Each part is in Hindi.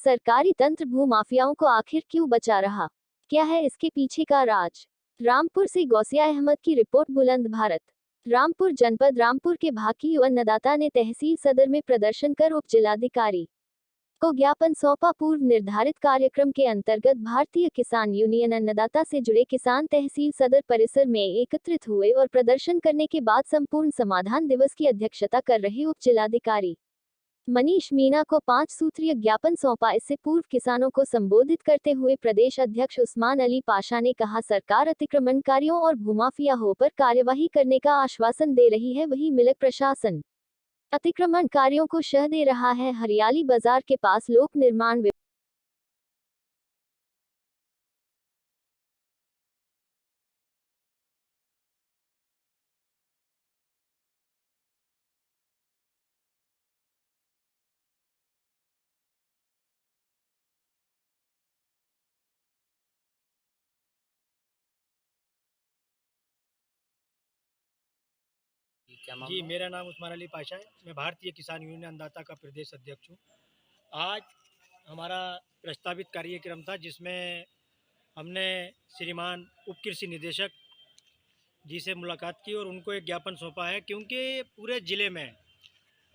सरकारी तंत्र भूमाफियाओं को आखिर क्यों बचा रहा? क्या है इसके पीछे का राज? रामपुर से गौसिया अहमद की रिपोर्ट। बुलंद भारत। रामपुर जनपद रामपुर के भाकी अन्नदाता ने तहसील सदर में प्रदर्शन कर उप जिलाधिकारी को ज्ञापन सौंपा। पूर्व निर्धारित कार्यक्रम के अंतर्गत भारतीय किसान यूनियन अन्नदाता से जुड़े किसान तहसील सदर परिसर में एकत्रित हुए और प्रदर्शन करने के बाद संपूर्ण समाधान दिवस की अध्यक्षता कर रहे उप जिलाधिकारी मनीष मीणा को 5 सूत्रीय ज्ञापन सौंपा। इससे पूर्व किसानों को संबोधित करते हुए प्रदेश अध्यक्ष उस्मान अली पाशा ने कहा, सरकार अतिक्रमणकारियों और भूमाफियाओं पर कार्यवाही करने का आश्वासन दे रही है, वहीं मिलक प्रशासन अतिक्रमणकारियों को शह दे रहा है। हरियाली बाजार के पास लोक निर्माण जी, मेरा नाम उस्मान अली पाशा है। मैं भारतीय किसान यूनियन अन्नदाता का प्रदेश अध्यक्ष हूँ। आज हमारा प्रस्तावित कार्यक्रम था जिसमें हमने श्रीमान उप कृषि निदेशक जी से मुलाकात की और उनको एक ज्ञापन सौंपा है, क्योंकि पूरे ज़िले में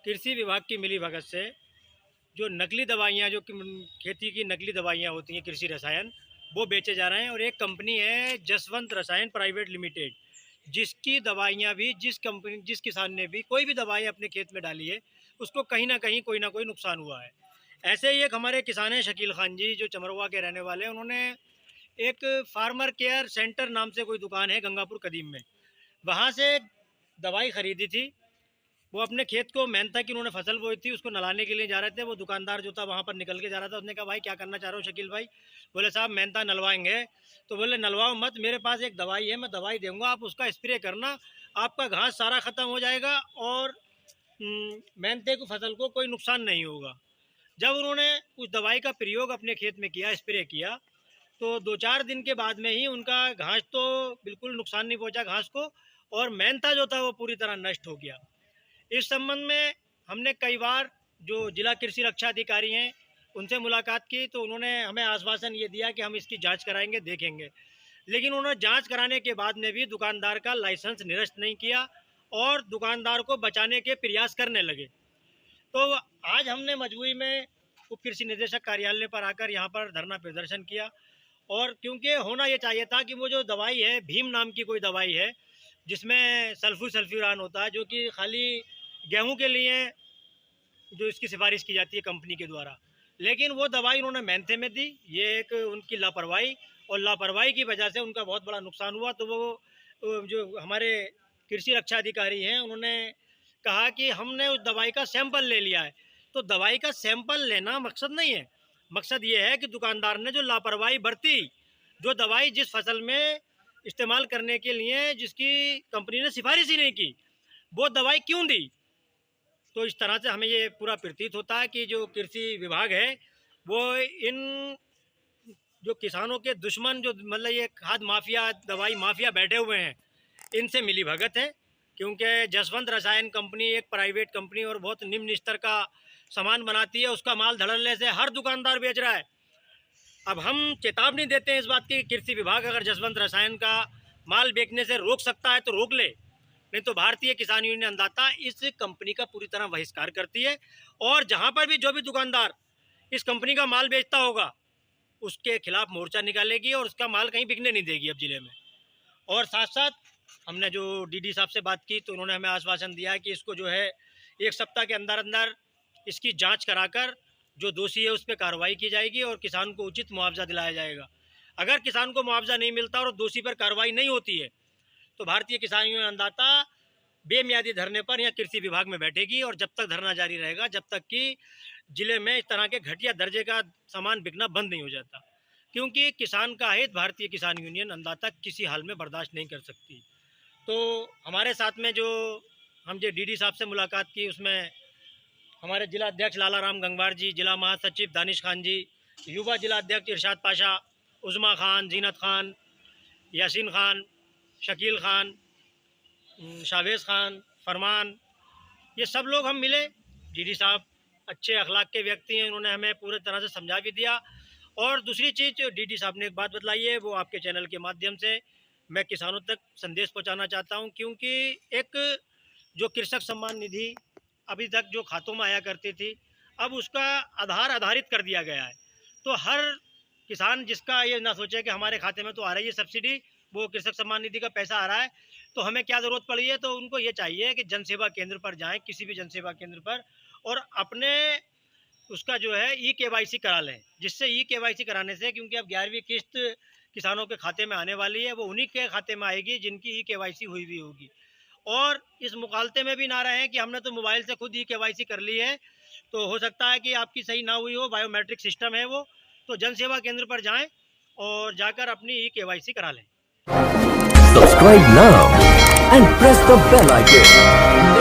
कृषि विभाग की मिलीभगत से जो नकली दवाइयाँ, जो खेती की नकली दवाइयाँ होती हैं, कृषि रसायन, वो बेचे जा रहे हैं। और एक कंपनी है जसवंत रसायन प्राइवेट लिमिटेड, जिसकी दवाइयाँ भी जिस किसान ने भी कोई भी दवाई अपने खेत में डाली है, उसको कहीं ना कहीं कोई ना कोई नुकसान हुआ है। ऐसे ही एक हमारे किसान हैं शकील खान जी, जो चमरवा के रहने वाले हैं। उन्होंने एक फार्मर केयर सेंटर नाम से कोई दुकान है गंगापुर कदीम में, वहाँ से दवाई खरीदी थी। वो अपने खेत को, मेहनत की उन्होंने फसल बोई थी, उसको नलाने के लिए जा रहे थे। वो दुकानदार जो था वहाँ पर निकल के जा रहा था। उसने कहा, भाई क्या करना चाह रहे हो शकील भाई? बोले, साहब मेहनता नलवाएंगे। तो बोले, नलवाओ मत, मेरे पास एक दवाई है, मैं दवाई दूंगा, आप उसका स्प्रे करना, आपका घास सारा ख़त्म हो जाएगा और मेहनते को फसल को कोई नुकसान नहीं होगा। जब उन्होंने उस दवाई का प्रयोग अपने खेत में किया, स्प्रे किया, तो 2-4 दिन के बाद में ही उनका घास तो बिल्कुल नुकसान नहीं पहुंचा घास को, और मेहनता जो था वो पूरी तरह नष्ट हो गया। इस संबंध में हमने कई बार जो जिला कृषि रक्षा अधिकारी हैं उनसे मुलाकात की, तो उन्होंने हमें आश्वासन ये दिया कि हम इसकी जांच कराएंगे, देखेंगे। लेकिन उन्होंने जांच कराने के बाद में भी दुकानदार का लाइसेंस निरस्त नहीं किया और दुकानदार को बचाने के प्रयास करने लगे। तो आज हमने मजबूरी में उप कृषि निदेशक कार्यालय पर आकर यहाँ पर धरना प्रदर्शन किया। और क्योंकि होना ये चाहिए था कि वो जो दवाई है, भीम नाम की कोई दवाई है जिसमें सल्फ्यूरान होता है, जो कि खाली गेहूं के लिए जो इसकी सिफारिश की जाती है कंपनी के द्वारा, लेकिन वो दवाई उन्होंने मेहनते में दी। ये एक उनकी लापरवाही, और लापरवाही की वजह से उनका बहुत बड़ा नुकसान हुआ। तो वो जो हमारे कृषि रक्षा अधिकारी हैं, उन्होंने कहा कि हमने उस दवाई का सैंपल ले लिया है। तो दवाई का सैंपल लेना मकसद नहीं है। मकसद ये है कि दुकानदार ने जो लापरवाही बरती, जो दवाई जिस फसल में इस्तेमाल करने के लिए जिसकी कंपनी ने सिफारिश ही नहीं की, वो दवाई क्यों दी। तो इस तरह से हमें ये पूरा प्रतीत होता है कि जो कृषि विभाग है वो इन जो किसानों के दुश्मन, जो मतलब ये खाद माफिया, दवाई माफिया बैठे हुए हैं, इनसे मिली भगत है। क्योंकि जसवंत रसायन कंपनी एक प्राइवेट कंपनी और बहुत निम्न स्तर का सामान बनाती है, उसका माल धड़ल्ले से हर दुकानदार बेच रहा है। अब हम चेतावनी देते हैं इस बात की, कृषि विभाग अगर जसवंत रसायन का माल बेचने से रोक सकता है तो रोक ले, नहीं तो भारतीय किसान यूनियन अन्नदाता इस कंपनी का पूरी तरह बहिष्कार करती है। और जहां पर भी जो भी दुकानदार इस कंपनी का माल बेचता होगा उसके खिलाफ मोर्चा निकालेगी और उसका माल कहीं बिकने नहीं देगी अब जिले में। और साथ साथ हमने जो डीडी साहब से बात की, तो उन्होंने हमें आश्वासन दिया कि इसको जो है 1 सप्ताह के अंदर अंदर इसकी जांच कराकर जो दोषी है उस पर कार्रवाई की जाएगी और किसान को उचित मुआवजा दिलाया जाएगा। अगर किसान को मुआवजा नहीं मिलता और दोषी पर कार्रवाई नहीं होती है तो भारतीय किसान यूनियन अन्नदाता बेमियादी धरने पर या कृषि विभाग में बैठेगी। और जब तक धरना जारी रहेगा, जब तक कि जिले में इस तरह के घटिया दर्जे का सामान बिकना बंद नहीं हो जाता, क्योंकि किसान का हित भारतीय किसान यूनियन अन्नदाता किसी हाल में बर्दाश्त नहीं कर सकती। तो हमारे साथ में जो हम जो डीडी साहब से मुलाकात की, उसमें हमारे जिला अध्यक्ष लाला राम गंगवार जी, जिला महासचिव दानिश खान जी, युवा जिला अध्यक्ष इरशाद पाशा, उज़मा खान, जीनत खान, यासीन खान, शकील खान, शावेज़ खान, फरमान, ये सब लोग हम मिले। डीडी साहब अच्छे अखलाक के व्यक्ति हैं, उन्होंने हमें पूरी तरह से समझा भी दिया। और दूसरी चीज़ जो डीडी साहब ने एक बात बतलाई है, वो आपके चैनल के माध्यम से मैं किसानों तक संदेश पहुंचाना चाहता हूं, क्योंकि एक जो कृषक सम्मान निधि अभी तक जो खातों में आया करती थी, अब उसका आधार आधारित कर दिया गया है। तो हर किसान जिसका ये ना सोचे कि हमारे खाते में तो आ रही है सब्सिडी, वो कृषक सम्मान निधि का पैसा आ रहा है, तो हमें क्या ज़रूरत पड़ी है, तो उनको ये चाहिए कि जन सेवा केंद्र पर जाएं, किसी भी जन सेवा केंद्र पर, और अपने उसका जो है ई केवाईसी करा लें। जिससे ई केवाईसी कराने से, क्योंकि अब 11वीं किस्त किसानों के खाते में आने वाली है, वो उन्हीं के खाते में आएगी जिनकी ई केवाईसी हुई भी होगी। और इस मुकालते में भी ना रहें कि हमने तो मोबाइल से खुद ई केवाईसी कर ली है, तो हो सकता है कि आपकी सही ना हुई हो, बायोमेट्रिक सिस्टम है वो। तो जन सेवा केंद्र पर जाएं और जाकर अपनी ई केवाईसी करा लें। Subscribe now and press the bell icon.